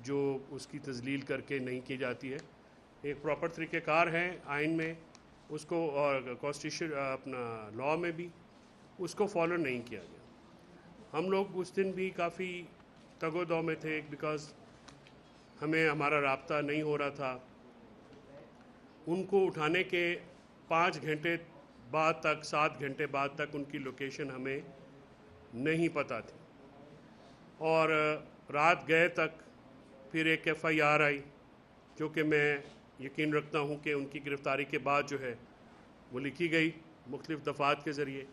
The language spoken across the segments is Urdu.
جو اس کی تذلیل کر کے نہیں کی جاتی ہے. ایک پراپر طریقہ کار ہے آئین میں اس کو اور کانسٹیٹیوشن اپنا لاء میں بھی اس کو فالو نہیں کیا گیا. ہم لوگ اس دن بھی کافی تگ و دو میں تھے بیکاز ہمیں ہمارا رابطہ نہیں ہو رہا تھا. ان کو اٹھانے کے 5 گھنٹے بعد تک 7 گھنٹے بعد تک ان کی لوکیشن ہمیں نہیں پتہ تھی اور رات گئے تک پھر ایک FIR آئی جو کہ میں یقین رکھتا ہوں کہ ان کی گرفتاری کے بعد جو ہے وہ لکھی گئی مختلف دفعات کے ذریعے.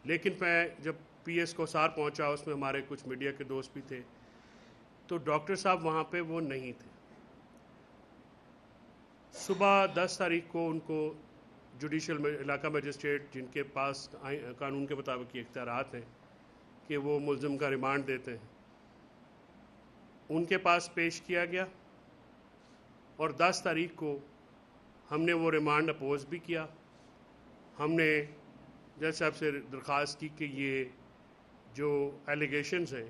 لیکن میں جب PS کوثار پہنچا اس میں ہمارے کچھ میڈیا کے دوست بھی تھے تو ڈاکٹر صاحب وہاں پہ وہ نہیں تھے. صبح 10 تاریخ کو ان کو جوڈیشل علاقہ مجسٹریٹ جن کے پاس قانون کے مطابق یہ اختیارات ہیں کہ وہ ملزم کا ریمانڈ دیتے ہیں ان کے پاس پیش کیا گیا اور 10 تاریخ کو ہم نے وہ ریمانڈ اپوز بھی کیا. ہم نے جج صاحب سے درخواست کی کہ یہ جو ایلیگیشنز ہیں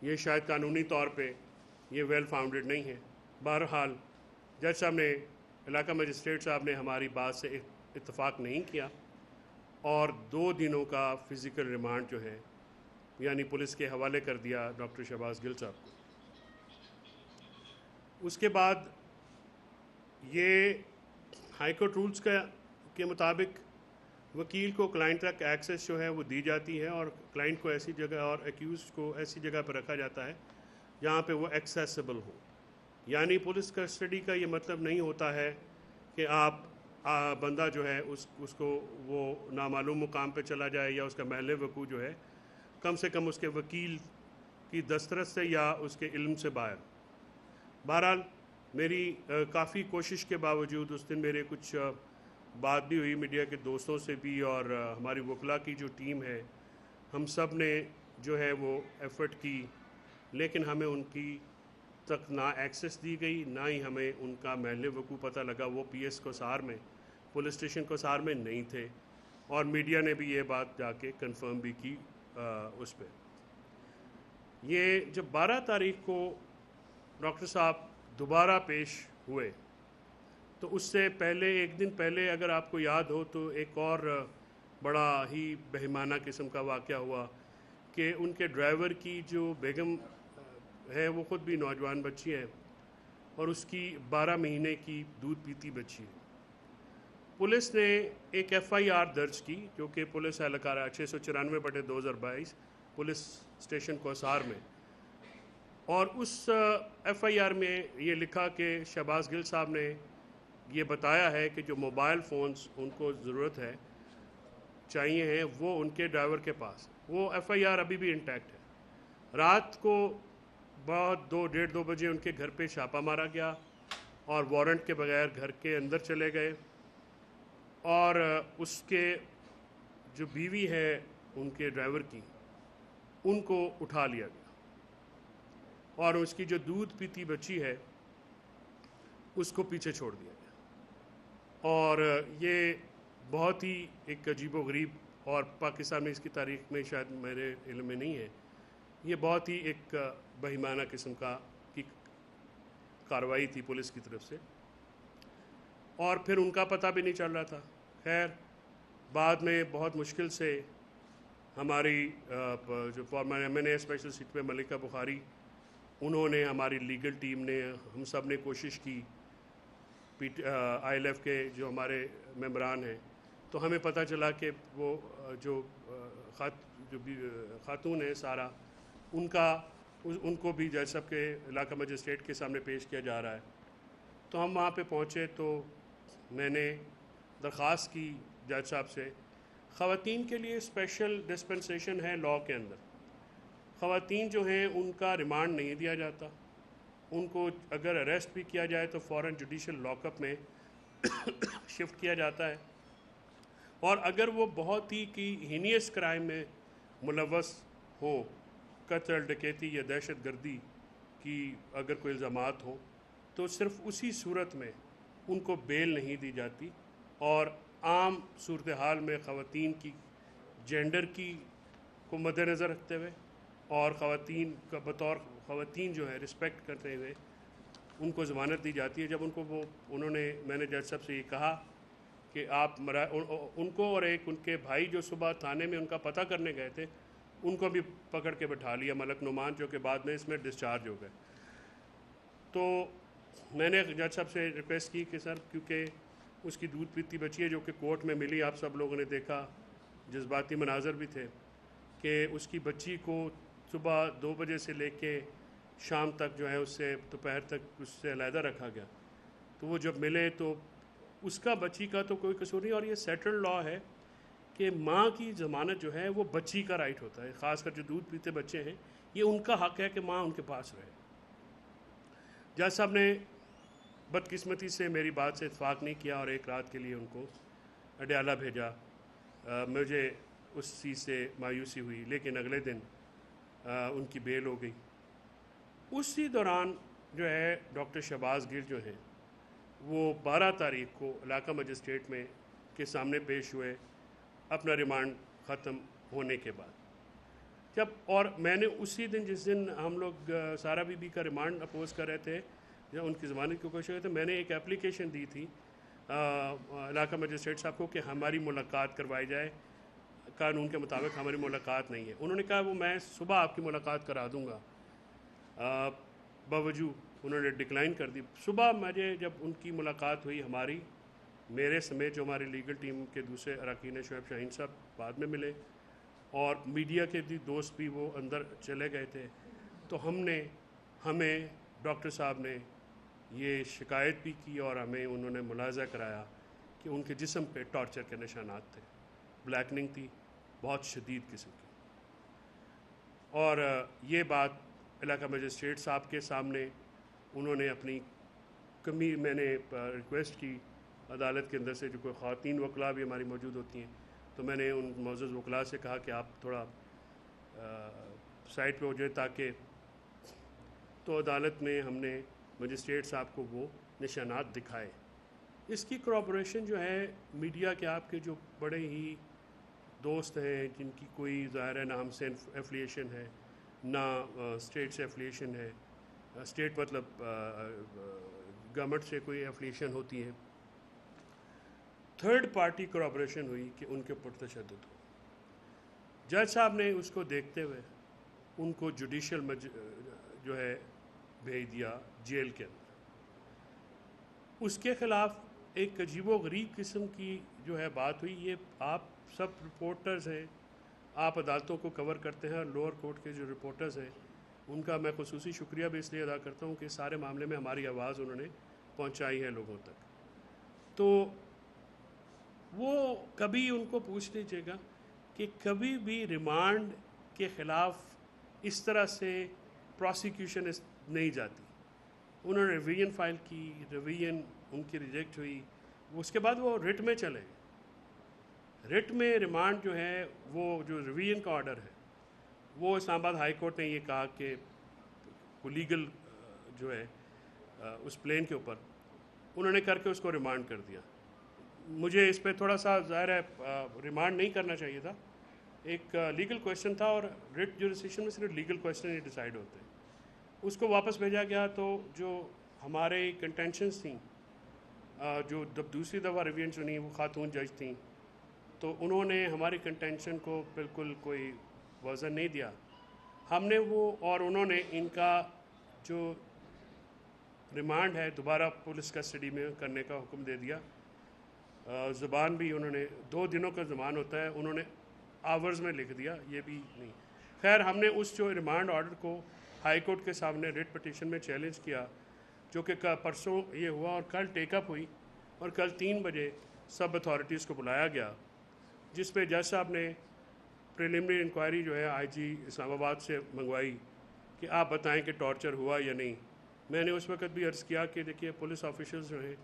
یہ شاید قانونی طور پہ یہ ویل فاؤنڈیڈ نہیں ہے. بہرحال جج صاحب نے علاقہ مجسٹریٹ صاحب نے ہماری بات سے اتفاق نہیں کیا اور 2 دنوں کا فزیکل ریمانڈ جو ہے یعنی پولیس کے حوالے کر دیا ڈاکٹر شہباز گل صاحب کو. اس کے بعد یہ ہائی کورٹ رولز کے مطابق وکیل کو کلائنٹ تک ایکسیس جو ہے وہ دی جاتی ہے اور کلائنٹ کو ایسی جگہ اور ایکیوز کو ایسی جگہ پہ رکھا جاتا ہے جہاں پہ وہ ایکسیسیبل ہو. یعنی پولیس کسٹڈی کا یہ مطلب نہیں ہوتا ہے کہ آپ بندہ جو ہے اس کو وہ نامعلوم مقام پہ چلا جائے یا اس کا محل وقوع جو ہے کم سے کم اس کے وکیل کی دسترس سے یا اس کے علم سے باہر. بہرحال میری کافی کوشش کے باوجود اس دن میرے کچھ بات بھی ہوئی میڈیا کے دوستوں سے بھی اور ہماری وکلا کی جو ٹیم ہے ہم سب نے جو ہے وہ ایفرٹ کی لیکن ہمیں ان کی تک نہ ایکسیس دی گئی نہ ہی ہمیں ان کا محل وقوع پتہ لگا. وہ PS کوثار میں پولیس اسٹیشن کوثار میں نہیں تھے اور میڈیا نے بھی یہ بات جا کے کنفرم بھی کی اس پہ. یہ جب 12 تاریخ کو ڈاکٹر صاحب دوبارہ پیش ہوئے تو اس سے پہلے ایک دن پہلے اگر آپ کو یاد ہو تو ایک اور بڑا ہی بہیمانہ قسم کا واقعہ ہوا کہ ان کے ڈرائیور کی جو بیگم ہے وہ خود بھی نوجوان بچی ہے اور اس کی 12 مہینے کی دودھ پیتی بچی ہے. پولیس نے ایک FIR درج کی جو کہ پولیس اہلکارہ 694/2022 پولیس اسٹیشن کوثار میں اور اس FIR میں یہ لکھا کہ شہباز گل صاحب نے یہ بتایا ہے کہ جو موبائل فونز ان کو ضرورت ہے چاہیے ہیں وہ ان کے ڈرائیور کے پاس. وہ FIR ابھی بھی انٹیکٹ ہے. رات کو بہت 1:30-2 بجے ان کے گھر پہ چھاپہ مارا گیا اور وارنٹ کے بغیر گھر کے اندر چلے گئے اور اس کے جو بیوی ہے ان کے ڈرائیور کی ان کو اٹھا لیا گیا اور اس کی جو دودھ پیتی بچی ہے اس کو پیچھے چھوڑ دیا گیا. اور یہ بہت ہی ایک عجیب و غریب اور پاکستان میں اس کی تاریخ میں شاید میرے علم میں نہیں ہے یہ بہت ہی ایک بہیمانہ قسم کی کارروائی تھی پولیس کی طرف سے اور پھر ان کا پتہ بھی نہیں چل رہا تھا. خیر بعد میں بہت مشکل سے ہماری جو فارمر MNA اسپیشل سیٹ پہ ملکہ بخاری انہوں نے ہماری لیگل ٹیم نے ہم سب نے کوشش کی ILF کے جو ہمارے ممبران ہیں تو ہمیں پتہ چلا کہ وہ جو خاتون ہے سارا ان کو بھی جج صاحب کے علاقہ مجسٹریٹ کے سامنے پیش کیا جا رہا ہے. تو ہم وہاں پہ پہنچے تو میں نے درخواست کی جج صاحب سے خواتین کے لیے اسپیشل ڈسپنسیشن ہے لاء کے اندر. خواتین جو ہیں ان کا ریمانڈ نہیں دیا جاتا. ان کو اگر اریسٹ بھی کیا جائے تو فوراً جوڈیشل لاک اپ میں شفٹ کیا جاتا ہے اور اگر وہ بہت ہی ہینیس کرائم میں ملوث ہوں قتل ڈکیتی یا دہشت گردی کی اگر کوئی الزامات ہوں تو صرف اسی صورت میں ان کو بیل نہیں دی جاتی اور عام صورتحال میں خواتین کی جینڈر کی کو مد نظر رکھتے ہوئے اور خواتین کا بطور خواتین جو ہے رسپیکٹ کرتے ہوئے ان کو ضمانت دی جاتی ہے. جب میں نے جج صاحب سے یہ کہا کہ آپ ان کو اور ایک ان کے بھائی جو صبح تھانے میں ان کا پتہ کرنے گئے تھے ان کو بھی پکڑ کے بٹھا لیا, ملک نعمان, جو کہ بعد میں اس میں ڈسچارج ہو گئے. تو میں نے جج صاحب سے ریکویسٹ کی کہ سر, کیونکہ اس کی دودھ پیتی بچی ہے جو کہ کورٹ میں ملی, آپ سب لوگوں نے دیکھا, جذباتی مناظر بھی تھے, کہ اس کی بچی کو صبح 2 بجے سے لے کے شام تک جو ہے اس سے دوپہر تک اس سے علیحدہ رکھا گیا. تو وہ جب ملے تو اس کا بچی کا تو کوئی قصور نہیں, اور یہ سیٹلڈ لا ہے کہ ماں کی ضمانت جو ہے وہ بچی کا رائٹ ہوتا ہے, خاص کر جو دودھ پیتے بچے ہیں یہ ان کا حق ہے کہ ماں ان کے پاس رہے. جج صاحب نے بدقسمتی سے میری بات سے اتفاق نہیں کیا اور ایک رات کے لیے ان کو اڈیالہ بھیجا. مجھے اس چیز سے مایوسی ہوئی, لیکن اگلے دن ان کی بیل ہو گئی. اسی دوران جو ہے ڈاکٹر شہباز گل جو ہیں وہ 12 تاریخ کو علاقہ مجسٹریٹ میں کے سامنے پیش ہوئے اپنا ریمانڈ ختم ہونے کے بعد. اور میں نے اسی دن جس دن ہم لوگ سارا بی بی کا ریمانڈ اپوز کر رہے تھے, جب ان کی ضمانت کی کوشش ہوئی, تو میں نے ایک اپلیکیشن دی تھی علاقہ مجسٹریٹ صاحب کو کہ ہماری ملاقات کروائی جائے, قانون کے مطابق ہماری ملاقات نہیں ہے. انہوں نے کہا وہ میں صبح آپ کی ملاقات کرا دوں گا, باوجود انہوں نے ڈکلائن کر دی. صبح مجھے جب ان کی ملاقات ہوئی, میرے سمیت جو ہماری لیگل ٹیم کے دوسرے اراکین, شعیب شاہین صاحب بعد میں ملے, اور میڈیا کے بھی دوست بھی وہ اندر چلے گئے تھے, تو ہمیں ڈاکٹر صاحب نے یہ شکایت بھی کی اور انہوں نے ملاحظہ کرایا کہ ان کے جسم پہ ٹارچر کے نشانات تھے, بلیکننگ تھی بہت شدید قسم کی. اور یہ بات علاقہ مجسٹریٹ صاحب کے سامنے انہوں نے اپنی کمی, میں نے ریکویسٹ کی عدالت کے اندر سے, جو کوئی خواتین وکلاء بھی ہماری موجود ہوتی ہیں, تو میں نے ان معزز وکلاء سے کہا کہ آپ تھوڑا سائٹ پہ ہو جائے تاکہ, تو عدالت میں ہم نے مجسٹریٹ صاحب کو وہ نشانات دکھائے. اس کی کورابوریشن جو ہے میڈیا کے آپ کے جو بڑے ہی دوست ہیں, جن کی کوئی ظاہر ہے نہ ہم سے ایفلیشن ہے نہ اسٹیٹ سے ایفلیشن ہے, اسٹیٹ مطلب گورنمنٹ سے کوئی ایفلیشن ہوتی ہے, تھرڈ پارٹی کورابوریشن ہوئی کہ ان کے اوپر تشدد ہو. جج صاحب نے اس کو دیکھتے ہوئے ان کو جوڈیشل جو ہے بھیج دیا جیل کے اندر. اس کے خلاف ایک عجیب و غریب قسم کی جو ہے بات ہوئی. یہ آپ سب رپورٹرز ہیں, آپ عدالتوں کو کور کرتے ہیں, اور لوور کورٹ کے جو رپورٹرز ہیں ان کا میں خصوصی شکریہ بھی اس لیے ادا کرتا ہوں کہ سارے معاملے میں ہماری آواز انہوں نے پہنچائی ہے لوگوں تک. تو وہ کبھی ان کو پوچھ لیجیے گا کہ کبھی بھی ریمانڈ کے خلاف اس طرح سے پروسیکیوشن نہیں جاتی. انہوں نے ریویژن فائل کی, ریویژن ان کی ریجیکٹ ہوئی, اس کے بعد وہ ریٹ میں چلے گئے. ریٹ میں ریمانڈ جو ہے وہ جو ریویژن کا آرڈر ہے وہ اسلام آباد ہائی کورٹ نے یہ کہا کہ لیگل جو ہے اس پلین کے اوپر انہوں نے کر کے اس کو ریمانڈ کر دیا. مجھے اس پہ تھوڑا سا ظاہر ہے ریمانڈ نہیں کرنا چاہیے تھا, ایک لیگل کویشچن تھا, اور ریٹ جوریسڈکشن میں صرف لیگل کویشچن ہی ڈیسائیڈ ہوتے ہیں. اس کو واپس بھیجا گیا, تو جو ہمارے کنٹینشنز تھیں, جو دوسری دفعہ ریویژن چنی وہ خاتون جج تھیں, تو انہوں نے ہماری کنٹینشن کو بالکل کوئی وزن نہیں دیا. ہم نے وہ, اور انہوں نے ان کا جو ریمانڈ ہے دوبارہ پولیس کسٹڈی میں کرنے کا حکم دے دیا. زبان بھی انہوں نے 2 دنوں کا زمان ہوتا ہے, انہوں نے آورز میں لکھ دیا, یہ بھی نہیں. خیر, ہم نے اس جو ریمانڈ آرڈر کو ہائی کورٹ کے سامنے ریٹ پٹیشن میں چیلنج کیا, جو کہ پرسوں یہ ہوا, اور کل ٹیک اپ ہوئی, اور کل 3 بجے سب اتھارٹیز کو بلایا گیا, جس پہ جج صاحب نے پریلیمنری انکوائری جو ہے آئی جی اسلام آباد سے منگوائی کہ آپ بتائیں کہ ٹارچر ہوا یا نہیں. میں نے اس وقت بھی عرض کیا کہ دیکھیے پولیس آفیشلز جو ہیں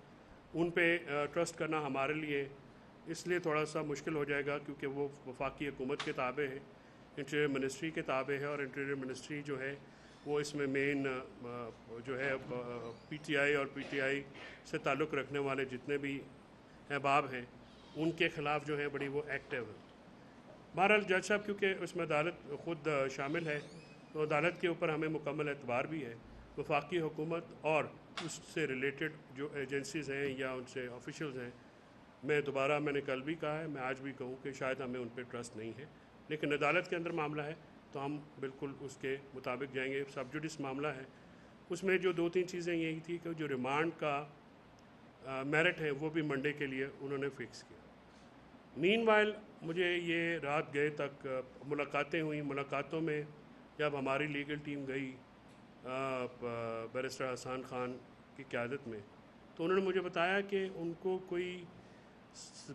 ان پہ ٹرسٹ کرنا ہمارے لیے اس لیے تھوڑا سا مشکل ہو جائے گا کیونکہ وہ وفاقی حکومت کے تابع ہیں, انٹیریئر منسٹری کے تابع ہے, اور انٹیریئر منسٹری جو ہے وہ اس میں مین جو ہے پی ٹی آئی اور پی ٹی آئی سے تعلق رکھنے والے جتنے بھی احباب ہیں ان کے خلاف جو ہے بڑی وہ ایکٹیو ہے. بہرحال جج صاحب کیونکہ اس میں عدالت خود شامل ہے, تو عدالت کے اوپر ہمیں مکمل اعتبار بھی ہے. وفاقی حکومت اور اس سے ریلیٹڈ جو ایجنسیز ہیں یا ان سے آفیشلز ہیں، میں نے کل بھی کہا ہے، میں آج بھی کہوں کہ شاید ہمیں ان پہ ٹرسٹ نہیں ہے، لیکن عدالت کے اندر معاملہ ہے تو ہم بالکل اس کے مطابق جائیں گے. سب جوڈس معاملہ ہے، اس میں جو 2-3 چیزیں یہی تھی کہ جو ریمانڈ کا میرٹ ہے وہ بھی منڈے کے لیے انہوں نے فکس کیا. مین وائل مجھے یہ رات گئے تک ملاقاتیں ہوئیں. ملاقاتوں میں جب ہماری لیگل ٹیم گئی بیرسٹر حسان خان کی قیادت میں، تو انہوں نے مجھے بتایا کہ ان کو کوئی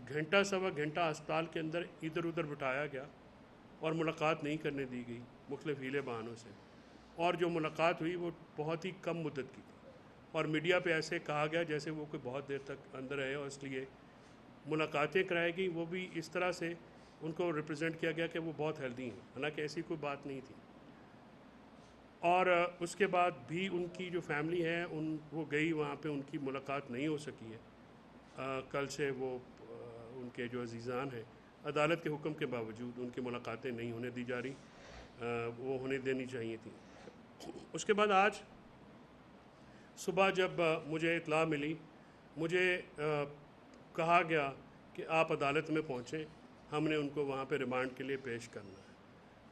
گھنٹہ سوا گھنٹہ ہسپتال کے اندر ادھر ادھر بٹھایا گیا اور ملاقات نہیں کرنے دی گئی مختلف ہیلے بہانوں سے، اور جو ملاقات ہوئی وہ بہت ہی کم مدت کی تھی، اور میڈیا پہ ایسے کہا گیا جیسے وہ کوئی بہت دیر تک اندر رہے، اور اس لیے ملاقاتیں کرائی گئی وہ بھی اس طرح سے ان کو ریپرزینٹ کیا گیا کہ وہ بہت ہیلدی ہیں، حالانکہ ایسی کوئی بات نہیں تھی. اور اس کے بعد بھی ان کی جو فیملی ہے وہ گئی وہاں پہ، ان کی ملاقات نہیں ہو سکی ہے. کل سے وہ ان کے جو عزیزان ہیں عدالت کے حکم کے باوجود ان کی ملاقاتیں نہیں ہونے دی جا رہی، وہ ہونے دینی چاہیے تھیں. اس کے بعد آج صبح جب مجھے اطلاع ملی، مجھے کہا گیا کہ آپ عدالت میں پہنچیں، ہم نے ان کو وہاں پہ ریمانڈ کے لیے پیش کرنا ہے.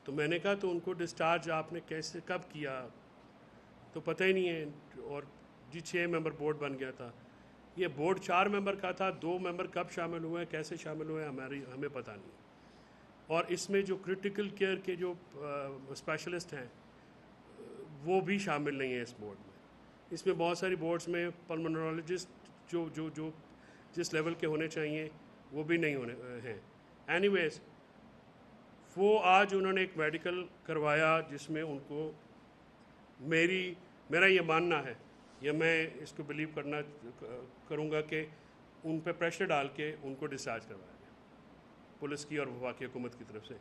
تو میں نے کہا تو ان کو ڈسچارج آپ نے کیسے کب کیا؟ تو پتہ ہی نہیں ہے. اور 6 ممبر بورڈ بن گیا تھا. یہ بورڈ 4 ممبر کا تھا، 2 ممبر کب شامل ہوئے ہیں، کیسے شامل ہوئے ہیں ہمیں پتہ نہیں. اور اس میں جو کرٹیکل کیئر کے جو اسپیشلسٹ ہیں وہ بھی شامل نہیں ہیں اس بورڈ میں. اس میں بہت ساری بورڈز میں پلمونالوجسٹ جو جس لیول کے ہونے چاہیے وہ بھی نہیں ہونے ہیں. اینی ویز وہ آج انہوں نے ایک میڈیکل کروایا جس میں ان کو میرا یہ ماننا ہے، یا میں اس کو بلیو کروں گا کہ ان پہ پریشر ڈال کے ان کو ڈسچارج کروایا گیا پولیس کی اور وفاقی حکومت کی طرف سے.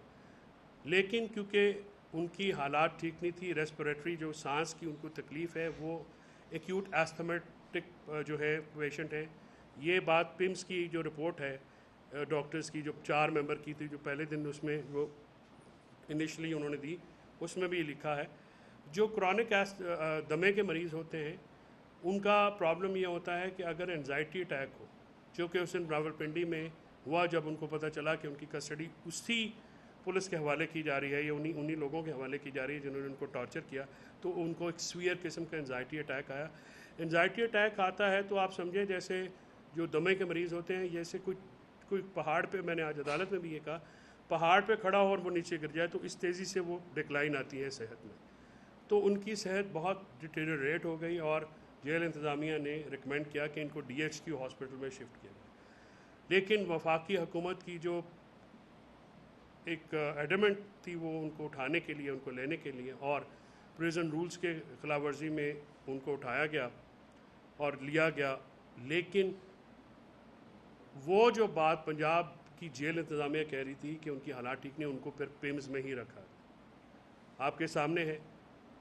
لیکن کیونکہ ان کی حالات ٹھیک نہیں تھی، ریسپریٹری جو سانس کی ان کو تکلیف ہے، وہ ایکیوٹ ایستھمیٹک جو ہے پیشنٹ ہے. یہ بات پمس کی جو رپورٹ ہے ڈاکٹرز کی جو 4 ممبر کی تھی جو پہلے دن اس میں وہ انیشلی انہوں نے دی، اس میں بھی یہ لکھا ہے جو کرونک دمے کے مریض ہوتے ہیں ان کا پرابلم یہ ہوتا ہے کہ اگر انزائٹی اٹیک ہو، جو کہ اس دن راولپنڈی میں ہوا جب ان کو پتہ چلا کہ ان کی کسٹڈی اسی پولیس کے حوالے کی جا رہی ہے یا انہی لوگوں کے حوالے کی جا رہی ہے جنہوں نے ان کو ٹارچر کیا، تو ان کو ایک سویئر قسم کا انزائٹی اٹیک آیا. انزائٹی اٹیک آتا ہے تو آپ سمجھیں جیسے جو دمے کے مریض ہوتے ہیں، جیسے کوئی پہاڑ پہ، میں نے آج عدالت میں بھی یہ کہا، پہاڑ پہ کھڑا ہو اور وہ نیچے گر جائے تو اس تیزی سے وہ ڈکلائن آتی ہے صحت میں. تو ان کی صحت بہت ڈیٹیریوریٹ ہو گئی اور جیل انتظامیہ نے ریکمینڈ کیا کہ ان کو DHQ ہاسپٹل میں شفٹ کیا جائے. لیکن وفاقی حکومت کی جو ایک ایڈمنٹ تھی وہ ان کو اٹھانے کے لیے، ان کو لینے کے لیے، اور پریزن رولز کے خلاف ورزی میں ان کو اٹھایا گیا اور لیا گیا. لیکن وہ جو بات پنجاب کی جیل انتظامیہ کہہ رہی تھی کہ ان کی حالات ٹھیک نہیں، ان کو پھر پیمز میں ہی رکھا. آپ کے سامنے ہے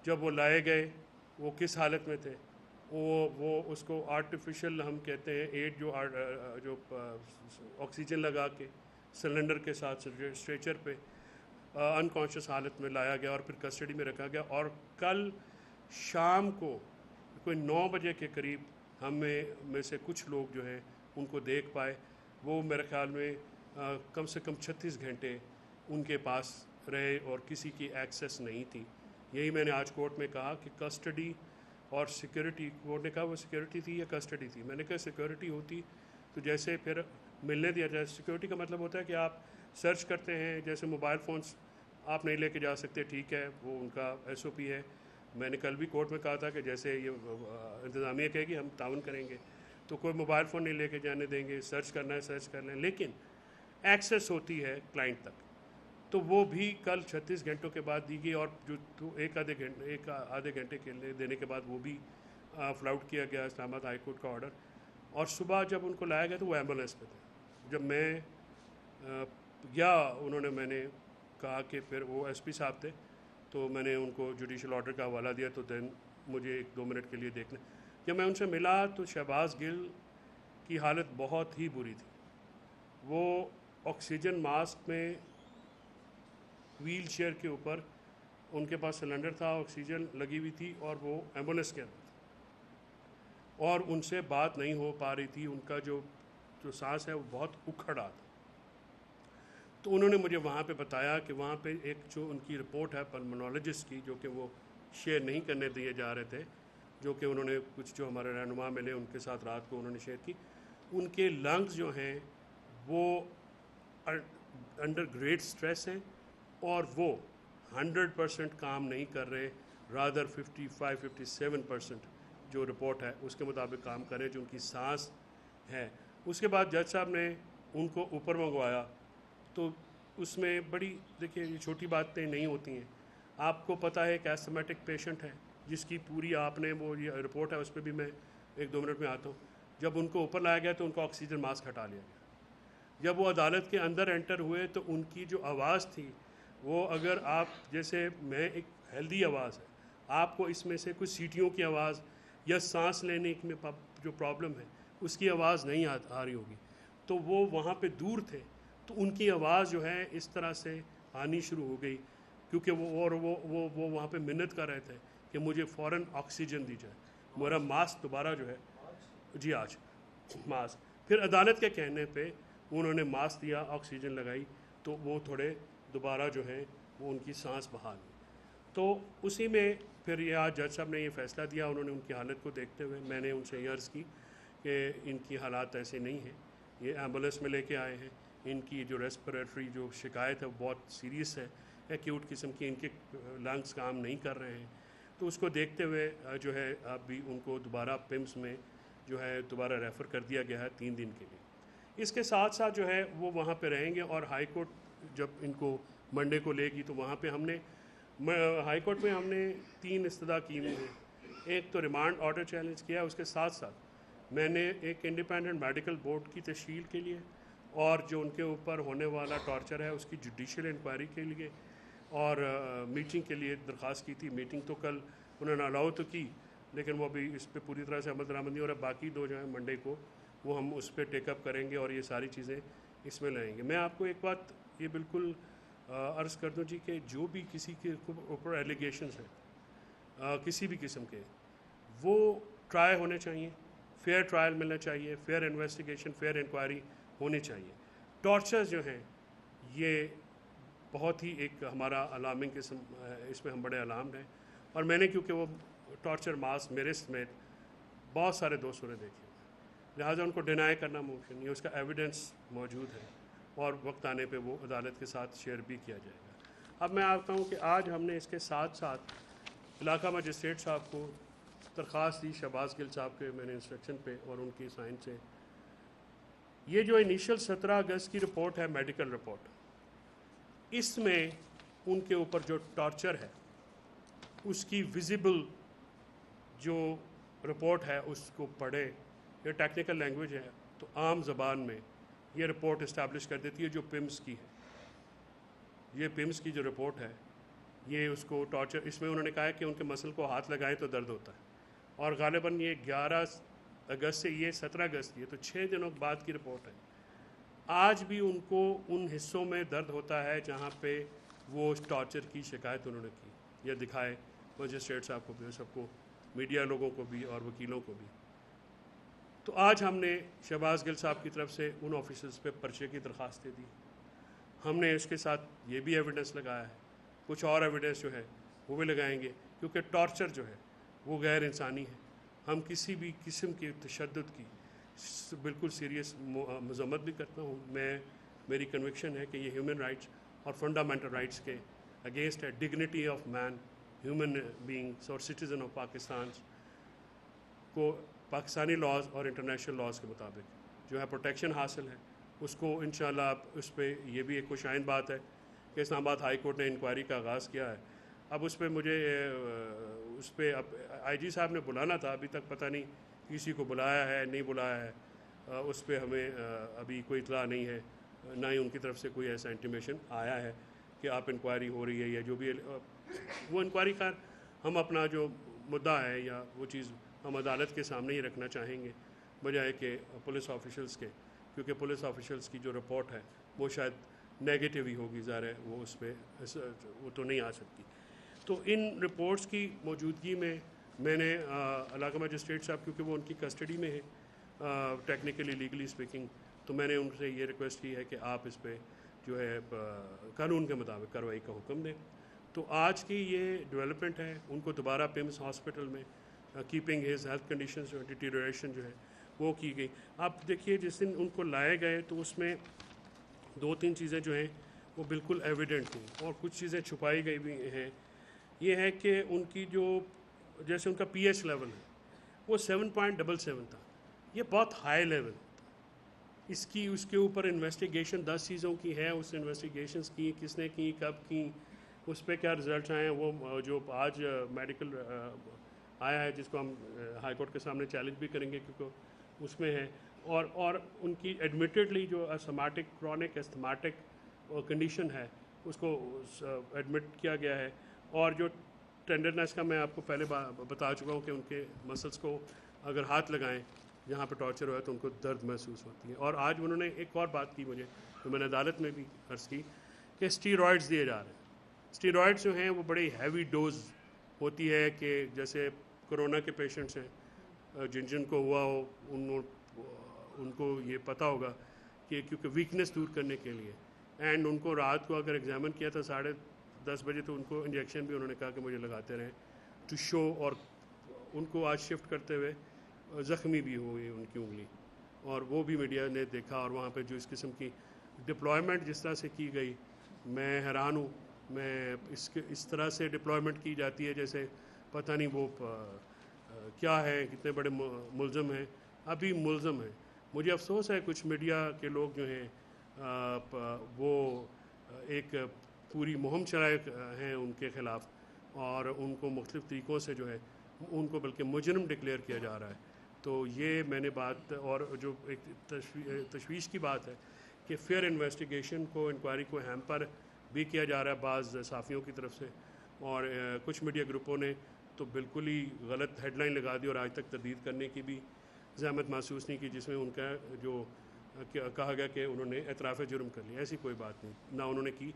جب وہ لائے گئے وہ کس حالت میں تھے. وہ اس کو آرٹیفیشل ہم کہتے ہیں ایڈ جو آکسیجن لگا کے سلنڈر کے ساتھ اسٹریچر پہ انکانشیس حالت میں لایا گیا اور پھر کسٹڈی میں رکھا گیا. اور کل شام کو کوئی 9 بجے کے قریب میں سے کچھ لوگ جو ہیں ان کو دیکھ پائے. وہ میرے خیال میں کم سے کم 36 گھنٹے ان کے پاس رہے اور کسی کی ایکسیس نہیں تھی. یہی میں نے آج کورٹ میں کہا کہ کسٹڈی اور سیکیورٹی، کورٹ نے کہا وہ سیکیورٹی تھی یا کسٹڈی تھی. میں نے کہا سیکیورٹی ہوتی تو جیسے پھر ملنے دیا جائے. سیکیورٹی کا مطلب ہوتا ہے کہ آپ سرچ کرتے ہیں، جیسے موبائل فونز آپ نہیں لے کے جا سکتے، ٹھیک ہے، وہ ان کا SOP ہے. میں نے کل بھی کورٹ میں کہا تھا کہ جیسے یہ انتظامیہ کہے گی ہم تعاون کریں گے تو کوئی موبائل فون نہیں لے کے جانے دیں گے. سرچ کرنا ہے سرچ کر لیں، لیکن ایکسیس ہوتی ہے کلائنٹ تک. تو وہ بھی کل 36 گھنٹوں کے بعد دی گئی، اور جو ایک آدھے گھنٹے کے لیے دینے کے بعد وہ بھی فلاؤٹ کیا گیا اسلام آباد ہائی کورٹ کا آرڈر. اور صبح جب ان کو لایا گیا تو وہ ایمبولینس پہ تھے. جب میں میں نے کہا کہ پھر وہ SP صاحب تھے تو میں نے ان کو جوڈیشل آرڈر کا حوالہ دیا. تو دین مجھے 1-2 منٹ کے لیے دیکھنا. جب میں ان سے ملا تو شہباز گل کی حالت بہت ہی بری تھی. وہ آکسیجن ماسک میں ویل چیئر کے اوپر ان کے پاس سلنڈر تھا, آکسیجن لگی ہوئی تھی اور وہ ایمبولینس کے اندر تھا اور ان سے بات نہیں ہو پا رہی تھی, ان کا جو سانس ہے وہ بہت اکھڑ رہا تھا. تو انہوں نے مجھے وہاں پہ بتایا کہ وہاں پہ ایک جو ان کی رپورٹ ہے پلمونالوجسٹ کی, جو کہ وہ شیئر نہیں کرنے دیے جا رہے تھے, جو کہ انہوں نے کچھ جو ہمارے رہنما ملے ان کے ساتھ رات کو انہوں نے شیئر کی, ان کے لنگز جو ہیں وہ انڈر گریٹ سٹریس ہیں اور وہ 100% کام نہیں کر رہے, رادر 55-57% جو رپورٹ ہے اس کے مطابق کام کر رہے جو ان کی سانس ہے. اس کے بعد جج صاحب نے ان کو اوپر منگوایا, تو اس میں بڑی دیکھیے یہ چھوٹی باتیں نہیں ہوتی ہیں. آپ کو پتہ ہے کہ ایسٹمیٹک پیشنٹ ہے جس کی پوری آپ نے وہ یہ رپورٹ ہے, اس پہ بھی میں 1-2 منٹ میں آتا ہوں. جب ان کو اوپر لایا گیا تو ان کو آکسیجن ماسک ہٹا لیا گیا. جب وہ عدالت کے اندر انٹر ہوئے تو ان کی جو آواز تھی وہ, اگر آپ جیسے میں ایک ہیلدی آواز ہے, آپ کو اس میں سے کچھ سیٹیوں کی آواز یا سانس لینے میں جو پرابلم ہے اس کی آواز نہیں آ رہی ہوگی. تو وہ وہاں پہ دور تھے تو ان کی آواز جو ہے اس طرح سے آنی شروع ہو گئی, کیونکہ وہ وہاں پہ منت کر رہے تھے کہ مجھے فوراً آکسیجن دی جائے, میرا ماسک دوبارہ جو ہے جی آج ماسک. پھر عدالت کے کہنے پہ انہوں نے ماسک دیا, آکسیجن لگائی, تو وہ تھوڑے دوبارہ جو ہے وہ ان کی سانس بحال ہوئی. تو اسی میں پھر یہ آج جج صاحب نے یہ فیصلہ دیا. انہوں نے ان کی حالت کو دیکھتے ہوئے میں نے ان سے یہ عرض کی کہ ان کی حالات ایسے نہیں ہیں, یہ ایمبولینس میں لے کے آئے ہیں, ان کی جو ریسپریٹری جو شکایت ہے وہ بہت سیریس ہے, ایکیوٹ قسم کی, ان کے لنگس کام نہیں کر رہے ہیں. تو اس کو دیکھتے ہوئے جو ہے اب بھی ان کو دوبارہ پمس میں جو ہے دوبارہ ریفر کر دیا گیا ہے 3 دن کے لیے. اس کے ساتھ ساتھ جو ہے وہ وہاں پہ رہیں گے, اور ہائی کورٹ جب ان کو منڈے کو لے گی تو وہاں پہ ہم نے ہائی کورٹ میں ہم نے 3 استدعا کی ہوئی ہیں. ایک تو ریمانڈ آرڈر چیلنج کیا, اس کے ساتھ ساتھ میں نے ایک انڈیپینڈنٹ میڈیکل بورڈ کی تشکیل کے لیے اور جو ان کے اوپر ہونے والا ٹارچر ہے اس کی جوڈیشل انکوائری کے لیے اور میٹنگ کے لیے درخواست کی تھی. میٹنگ تو کل انہوں نے الاؤ تو کی, لیکن وہ ابھی اس پہ پوری طرح سے عمل درآمد نہیں ہو رہا. باقی 2 جو ہیں منڈے کو وہ ہم اس پہ ٹیک اپ کریں گے اور یہ ساری چیزیں اس میں لائیں گے. میں آپ کو ایک بات یہ بالکل عرض کر دوں جی کہ جو بھی کسی کے اوپر ایلیگیشنز ہیں کسی بھی قسم کے, وہ ٹرائی ہونے چاہیے, فیئر ٹرائل ملنا چاہیے, فیئر انویسٹیگیشن, فیئر انکوائری ہونی چاہیے. ٹارچرز جو ہیں یہ بہت ہی ایک ہمارا الارمنگ قسم, اس میں ہم بڑے الارمڈ ہیں. اور میں نے کیونکہ وہ ٹارچر ماسک میرے سمیت بہت سارے دوستوں نے دیکھے, لہٰذا ان کو ڈینائی کرنا ممکن نہیں ہے, اس کا ایویڈنس موجود ہے اور وقت آنے پہ وہ عدالت کے ساتھ شیئر بھی کیا جائے گا. اب میں آتا ہوں کہ آج ہم نے اس کے ساتھ ساتھ علاقہ مجسٹریٹ صاحب کو درخواست دی, شہباز گل صاحب کے میں نے انسٹرکشن پہ اور ان کی سائن سے, یہ جو انیشل 17 اگست کی رپورٹ ہے میڈیکل رپورٹ, اس میں ان کے اوپر جو ٹارچر ہے اس کی ویزیبل جو رپورٹ ہے اس کو پڑھے. یہ ٹیکنیکل لینگویج ہے تو عام زبان میں یہ رپورٹ اسٹیبلش کر دیتی ہے جو پمس کی ہے. یہ پمس کی جو رپورٹ ہے یہ اس کو ٹارچر, اس میں انہوں نے کہا ہے کہ ان کے مسل کو ہاتھ لگائیں تو درد ہوتا ہے, اور غالباً یہ 11 اگست سے یہ 17 اگست کی ہے, تو 6 دنوں بعد کی رپورٹ ہے. آج بھی ان کو ان حصوں میں درد ہوتا ہے جہاں پہ وہ ٹارچر کی شکایت انہوں نے کی. یہ دکھائے مجسٹریٹ صاحب کو بھی, سب کو, میڈیا لوگوں کو بھی اور وکیلوں کو بھی. تو آج ہم نے شہباز گل صاحب کی طرف سے ان آفیسرز پہ پرچے کی درخواستیں دی. ہم نے اس کے ساتھ یہ بھی ایویڈنس لگایا ہے, کچھ اور ایویڈنس جو ہے وہ بھی لگائیں گے, کیونکہ ٹارچر جو ہے وہ غیر انسانی ہے. ہم کسی بھی قسم کی تشدد کی بالکل سیریس مذمت بھی کرتا ہوں. میری کنوکشن ہے کہ یہ ہیومن رائٹس اور فنڈامنٹل رائٹس کے اگینسٹ ہے. Dignity of man, human beings اور سٹیزن آف پاکستان کو پاکستانی لاز اور انٹرنیشنل لاز کے مطابق جو ہے پروٹیکشن حاصل ہے. اس کو انشاءاللہ آپ اس پہ یہ بھی ایک خوشائند بات ہے کہ اسلام آباد ہائی کورٹ نے انکوائری کا آغاز کیا ہے. اب اس پہ مجھے اس پہ اب آئی جی صاحب نے بلانا تھا, ابھی تک پتہ نہیں کسی کو بلایا ہے نہیں بلایا ہے, اس پہ ہمیں ابھی کوئی اطلاع نہیں ہے, نہ ہی ان کی طرف سے کوئی ایسا انٹیمیشن آیا ہے کہ آپ انکوائری ہو رہی ہے یا جو بھی وہ انکوائری. خیر ہم اپنا جو مدعا ہے یا وہ چیز ہم عدالت کے سامنے ہی رکھنا چاہیں گے بجائے کہ پولیس آفیشلز کے, کیونکہ پولیس آفیشلز کی جو رپورٹ ہے وہ شاید نیگیٹو ہی ہوگی, ظاہر ہے وہ اس پہ وہ تو نہیں آ سکتی. تو ان رپورٹس کی موجودگی میں میں نے علاقہ مجسٹریٹ صاحب، کیونکہ وہ ان کی کسٹڈی میں ہے ٹیکنیکلی لیگلی اسپیکنگ، تو میں نے ان سے یہ ریکویسٹ کی ہے کہ آپ اس پہ جو ہے قانون کے مطابق کارروائی کا حکم دیں. تو آج کی یہ ڈیولپمنٹ ہے. ان کو دوبارہ پیمس ہاسپٹل میں کیپنگ ہز ہیلتھ کنڈیشنز جو ڈیٹیریشن جو ہے وہ کی گئی. آپ دیکھیے جس دن ان کو لائے گئے تو اس میں 2-3 چیزیں جو ہیں وہ بالکل ایویڈنٹ تھیں اور کچھ چیزیں چھپائی گئی بھی ہیں. یہ ہے کہ ان کی جو جیسے ان کا پی ایچ لیول ہے وہ 7.77 تھا. یہ بہت ہائی لیول تھا. اس کے اوپر انویسٹیگیشن 10 چیزوں کی ہے. اس انویسٹیگیشنز کی کس نے کی، کب کی، اس پہ کیا رزلٹس آئے ہیں. وہ جو آج میڈیکل آیا ہے جس کو ہم ہائی کورٹ کے سامنے چیلنج بھی کریں گے کیونکہ اس میں ہے. اور ان کی ایڈمیٹڈلی جو استھمیٹک کرونک استھمیٹک کنڈیشن ہے اس کو ایڈمٹ کیا گیا ہے. اور جو ٹینڈرنیس کا میں آپ کو پہلے بتا چکا ہوں کہ ان کے مسلس کو اگر ہاتھ لگائیں جہاں پہ ٹارچر ہوا ہے تو ان کو درد محسوس ہوتی ہے. اور آج انہوں نے ایک اور بات کی مجھے جو میں نے عدالت میں بھی عرض کی کہ اسٹیرائڈز دیے جا رہے ہیں. اسٹیرائڈز جو ہیں وہ بڑی ہیوی ڈوز ہوتی ہے کہ جیسے کرونا کے پیشنٹس ہیں جن کو ہوا ہو ان کو یہ پتہ ہوگا کہ کیونکہ ویکنیس دور کرنے کے لیے اینڈ ان کو رات کو اگر ایگزامن کیا تھا 10:30 بجے تو ان کو انجیکشن بھی انہوں نے کہا کہ مجھے لگاتے رہیں ٹو شو. اور ان کو آج شفٹ کرتے ہوئے زخمی بھی ہوئی ان کی انگلی اور وہ بھی میڈیا نے دیکھا. اور وہاں پہ جو اس قسم کی ڈپلائمنٹ جس طرح سے کی گئی میں حیران ہوں. میں اس طرح سے ڈپلائمنٹ کی جاتی ہے جیسے پتہ نہیں وہ کیا ہے، کتنے بڑے ملزم ہیں. ابھی ملزم ہیں. مجھے افسوس ہے کچھ میڈیا کے لوگ جو ہیں وہ ایک پوری مہم چلائے ہیں ان کے خلاف اور ان کو مختلف طریقوں سے جو ہے ان کو بلکہ مجرم ڈکلیئر کیا جا رہا ہے. تو یہ میں نے بات اور جو ایک تشویش کی بات ہے کہ فیئر انویسٹیگیشن کو انکوائری کو ہیمپر بھی کیا جا رہا ہے بعض صحافیوں کی طرف سے. اور کچھ میڈیا گروپوں نے تو بالکل ہی غلط ہیڈ لائن لگا دی اور آج تک تردید کرنے کی بھی زحمت محسوس نہیں کی جس میں ان کا جو کہا گیا کہ انہوں نے اعتراف جرم کر لیا. ایسی کوئی بات نہیں، نہ انہوں نے کی.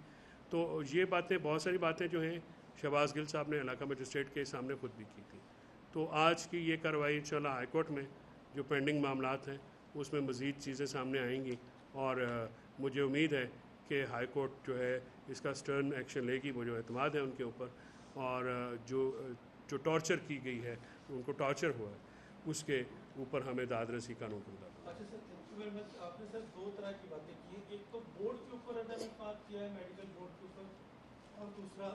تو یہ باتیں بہت ساری باتیں جو ہیں شہباز گل صاحب نے علاقہ مجسٹریٹ کے سامنے خود بھی کی تھی. تو آج کی یہ کارروائی انشاءاللہ ہائی کورٹ میں جو پینڈنگ معاملات ہیں اس میں مزید چیزیں سامنے آئیں گی اور مجھے امید ہے کہ ہائی کورٹ جو ہے اس کا سٹرن ایکشن لے گی. مجھے اعتماد ہے ان کے اوپر. اور جو ٹارچر کی گئی ہے ان کو ٹارچر ہوا ہے اس کے اوپر ہمیں داد رسی قانون کو مطابق. اچھا سر، تھینک یو ویری مچ. آپ نے سر 2 طرح کی باتیں کی ہیں. ایک تو بورڈ کے اوپر انہوں نے بات کیا ہے، میڈیکل بورڈ کے اوپر، اور دوسرا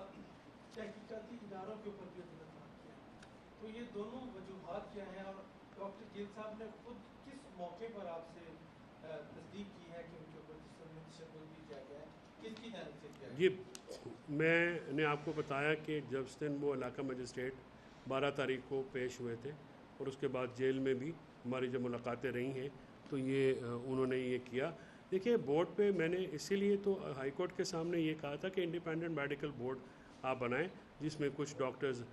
تحقیقاتی اداروں کے اوپر بھی انہوں نے بات کیا ہے. تو یہ دونوں وجوہات کیا ہیں اور ڈاکٹر گل صاحب نے خود کس موقع پر آپ سے تصدیق کی ہے کہ ان کے اوپر تشدد بھی کیا گیا ہے، کس کی جانب سے کیا گیا؟ یہ میں نے آپ کو بتایا کہ جب دن وہ علاقہ مجسٹریٹ 12 تاریخ کو پیش ہوئے تھے اور اس کے بعد جیل میں بھی ہماری جب ملاقاتیں رہی ہیں تو یہ انہوں نے یہ کیا. دیکھیے بورڈ پہ میں نے اسی لیے تو ہائی کورٹ کے سامنے یہ کہا تھا کہ انڈیپینڈنٹ میڈیکل بورڈ آپ بنائیں جس میں کچھ ڈاکٹرز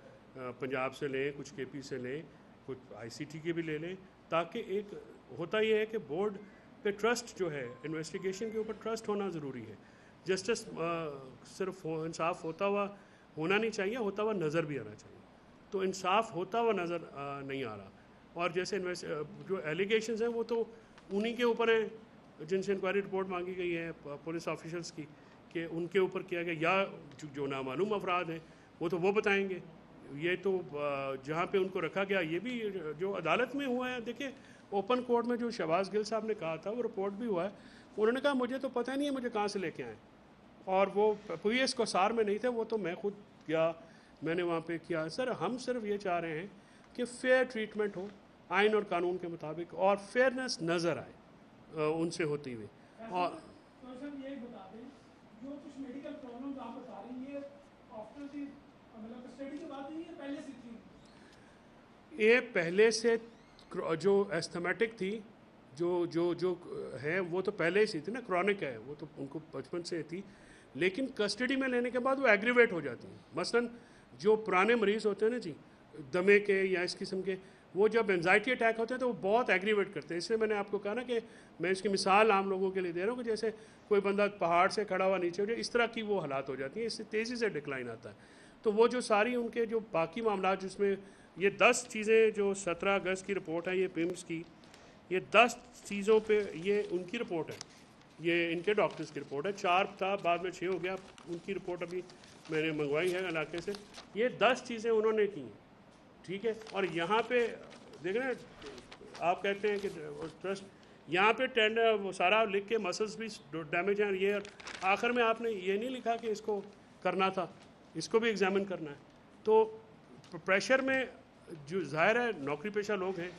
پنجاب سے لیں، کچھ کے پی سے لیں، کچھ آئی سی ٹی کے بھی لے لیں، تاکہ ایک ہوتا یہ ہے کہ بورڈ پہ ٹرسٹ جو ہے انویسٹیگیشن کے اوپر ٹرسٹ ہونا ضروری ہے. جسٹس صرف انصاف ہوتا ہوا ہونا نہیں چاہیے، ہوتا ہوا نظر بھی آنا چاہیے. تو انصاف ہوتا ہوا نظر نہیں آ رہا. اور جیسے جو ایلیگیشنز ہیں وہ تو انہی کے اوپر ہیں جن سے انکوائری رپورٹ مانگی گئی ہے پولیس آفیشلز کی کہ ان کے اوپر کیا گیا، یا جو نامعلوم افراد ہیں وہ تو وہ بتائیں گے. یہ تو جہاں پہ ان کو رکھا گیا یہ بھی جو عدالت میں ہوا ہے. دیکھیں اوپن کورٹ میں جو شہباز گل صاحب نے کہا تھا وہ رپورٹ بھی ہوا ہے. انہوں نے کہا مجھے تو پتہ نہیں ہے مجھے کہاں سے لے کے آئیں، اور وہ پی ایس کو سار میں نہیں تھے، وہ تو میں خود گیا، میں نے وہاں پہ کیا. سر ہم صرف یہ چاہ رہے ہیں کہ فیئر ٹریٹمنٹ ہو آئین اور قانون کے مطابق اور فیئرنیس نظر آئے ان سے ہوتی ہوئی. اور سر یہ بتا دیں جو کچھ میڈیکل پرابلمز آپ بتا رہے ہیں یہ آفٹر دی مطلب اسٹڈی کے بعد نہیں ہے، پہلے سے تھی؟ یہ پہلے سے جو ایستھمیٹک تھی جو ہے وہ تو پہلے سے تھی نا، کرونک ہے وہ تو ان کو بچپن سے تھی، لیکن کسٹڈی میں لینے کے بعد وہ ایگریویٹ ہو جاتی ہیں. مثلاً جو پرانے مریض ہوتے ہیں نا جی دمے کے یا اس قسم کے، وہ جب انزائٹی اٹیک ہوتے ہیں تو وہ بہت ایگریویٹ کرتے ہیں. اس لیے میں نے آپ کو کہا نا کہ میں اس کی مثال عام لوگوں کے لیے دے رہا ہوں کہ جیسے کوئی بندہ پہاڑ سے کھڑا ہوا نیچے ہو جائے، اس طرح کی وہ حالات ہو جاتی ہیں، اس سے تیزی سے ڈکلائن آتا ہے. تو وہ جو ساری ان کے جو باقی معاملات جس میں یہ 10 چیزیں جو 17 اگست کی رپورٹ ہے یہ پیمز کی، یہ 10 چیزوں پہ یہ ان کی رپورٹ ہے، یہ ان کے ڈاکٹرز کی رپورٹ ہے، 4 تھا بعد میں 6 ہو گیا، ان کی رپورٹ ابھی میں نے منگوائی ہے علاقے سے، یہ 10 چیزیں انہوں نے کی ہیں، ٹھیک ہے. اور یہاں پہ دیکھ رہے ہیں آپ کہتے ہیں کہ ٹرسٹ، یہاں پہ ٹینڈر وہ سارا لکھ کے مسلس بھی ڈیمیج ہیں، یہ آخر میں آپ نے یہ نہیں لکھا کہ اس کو کرنا تھا، اس کو بھی ایگزامن کرنا ہے. تو پریشر میں جو ظاہر ہے نوکری پیشہ لوگ ہیں،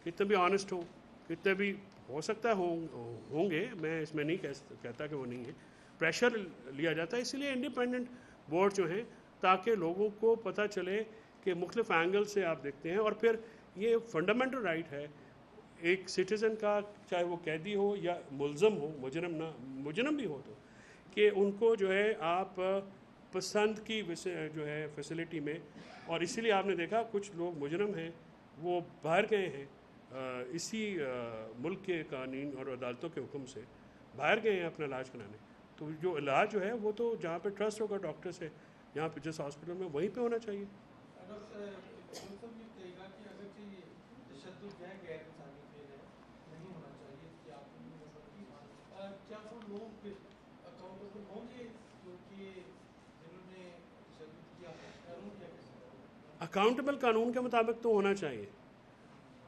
کتنے بھی آنیسٹ ہوں، کتنے بھی ہو سکتا ہے ہوں گے، میں اس میں نہیں کہتا کہ وہ نہیں ہے، پریشر لیا جاتا ہے. اسی لیے انڈیپینڈنٹ بورڈ جو ہیں تاکہ لوگوں کو پتہ چلے کہ مختلف اینگل سے آپ دیکھتے ہیں. اور پھر یہ فنڈامنٹل رائٹ ہے ایک سٹیزن کا، چاہے وہ قیدی ہو یا ملزم ہو، مجرم بھی ہو، تو کہ ان کو جو ہے آپ پسند کی جو ہے فیسلٹی میں. اور اسی لیے آپ نے دیکھا کچھ لوگ مجرم ہیں وہ باہر گئے ہیں اسی ملک کے قوانین اور عدالتوں کے حکم سے باہر گئے ہیں اپنا علاج کرانے. تو جو علاج جو ہے وہ تو جہاں پہ ٹرسٹ ہوگا ڈاکٹر سے، جہاں پہ جس ہاسپٹل میں، وہیں پہ ہونا چاہیے. کیا وہ لوگ اکاؤنٹیبل ہوں گے جو کہ جنہوں نے تشدد کیا ہے؟ قانون کیا کہتا ہے؟ اکاؤنٹیبل قانون کے مطابق تو ہونا چاہیے.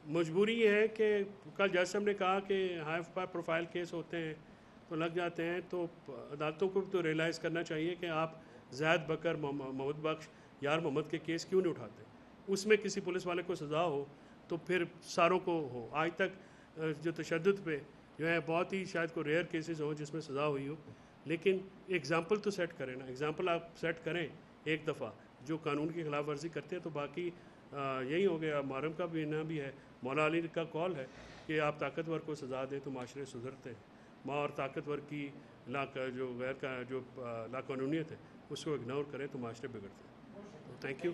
مجبوری یہ ہے کہ کل جج صاحب نے کہا کہ ہائی پروفائل کیس ہوتے ہیں تو لگ جاتے ہیں، تو عدالتوں کو بھی تو ریئلائز کرنا چاہیے کہ آپ زید بکر، محمد بخش، یار محمد کے کیس کیوں نہیں اٹھاتے. اس میں کسی پولیس والے کو سزا ہو تو پھر ساروں کو ہو. آج تک جو تشدد پہ جو ہے بہت ہی شاید کوئی ریئر کیسز ہوں جس میں سزا ہوئی ہو، لیکن ایگزامپل تو سیٹ کریں نا. ایگزامپل آپ سیٹ کریں ایک دفعہ جو قانون کی خلاف ورزی کرتے ہیں، تو باقی یہی ہو گیا. محرم کا بھی نا بھی ہے، مولا علی کا کال ہے کہ آپ طاقتور کو سزا دیں تو معاشرے سدھرتے ہیں. ماں اور طاقتور کی جو غیر کا جو لاقانونیت ہے اس کو اگنور کریں تو معاشرے بگڑتے ہیں. Thank you.